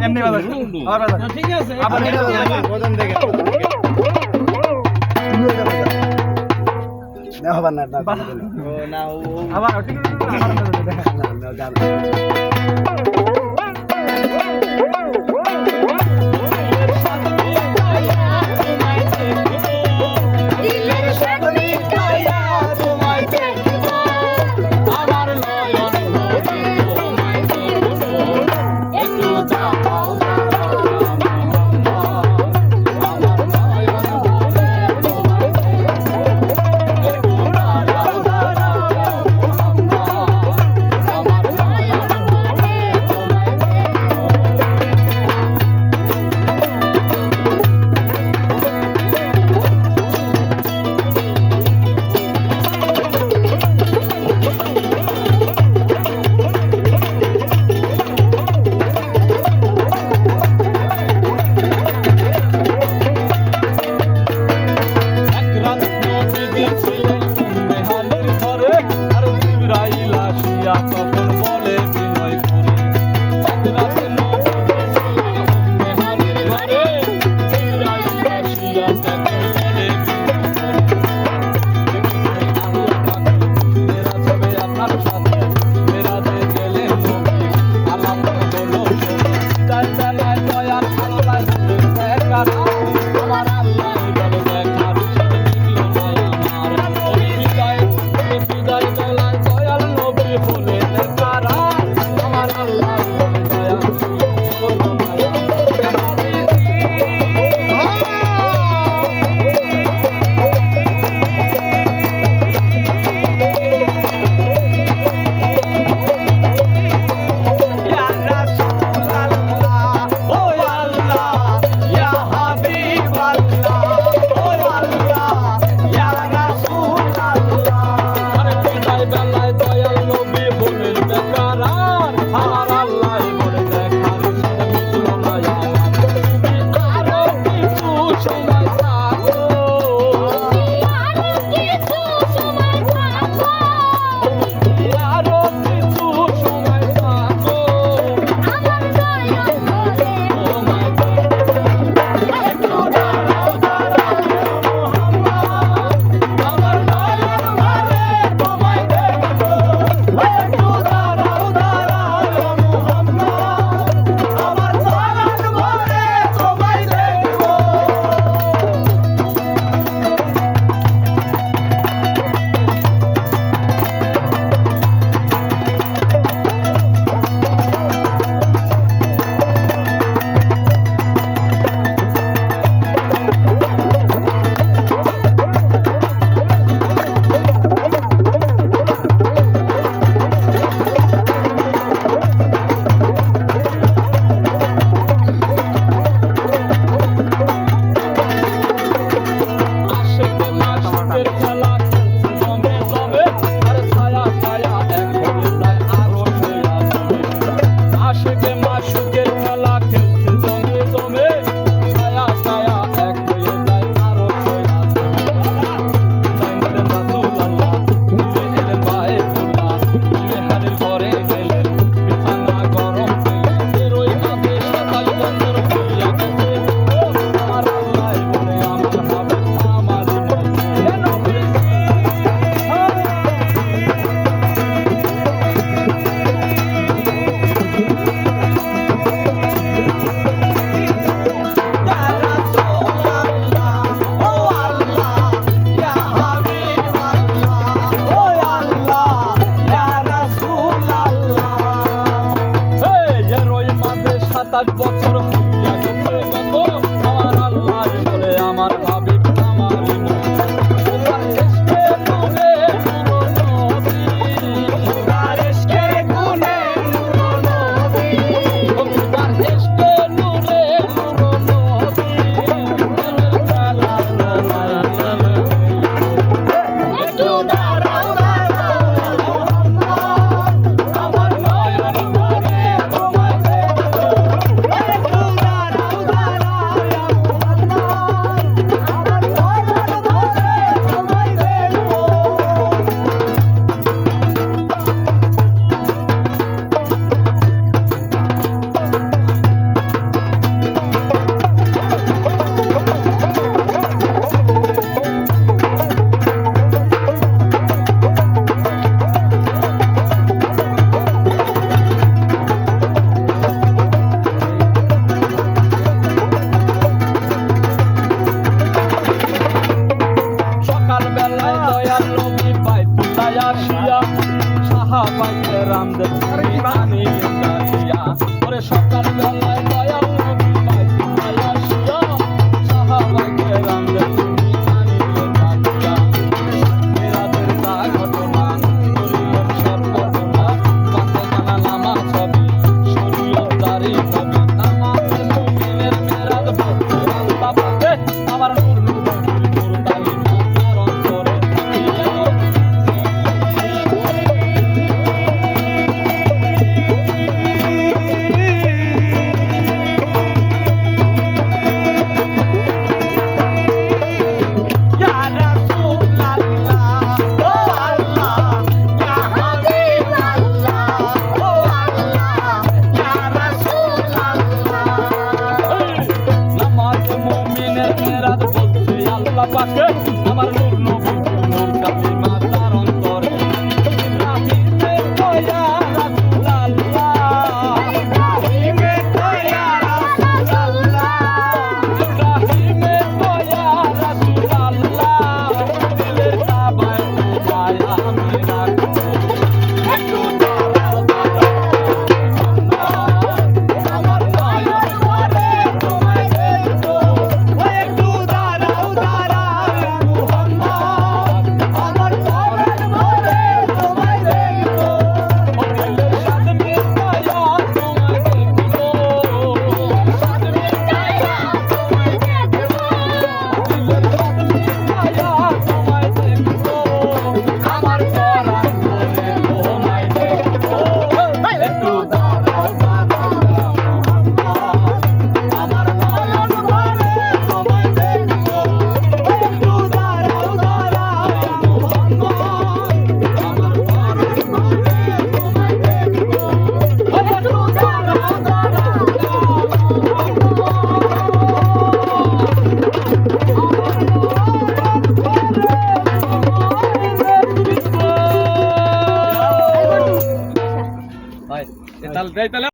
এমনি বাজার আবার বাজার ঠিক আছে আবার ওজন দেখে না হবে না ও না ও আবার ঠিক আছে না না জানো সাহাবায়ে রামদের পানি কাটিয়া ওরে সকাল বেলায় দয়াল নবী বাইতুল্লাহ আসিয়া সাহাবায়ে রামদের পানি কাটিয়া মেরাজের তা ঘটনা করিলেন সর্বঘটনা পাতে জানা নামাজ হবে শরীয়ত দারি হবে নামাজে মুমিনের মেরাজ বলতে আল্লাহ পাকে আমার নূর নূর তালিম আমার অন্তরে থাকিয়া পাকে আমার নূর নবী নূর কালিমা তার অন্তরে ইব্রাহিমের দয়া রাসূলুল্লাহ ইব্রাহিমের দয়া রাসূলুল্লাহ ইব্রাহিমের দয়া রাসূলুল্লাহ দিলের কাবায় তোমায় আমি রাখবো একটু দাঁড়াও আমার নয়ন ভরে তোমায় দেখবো একটু দাঁড়াও তাহলে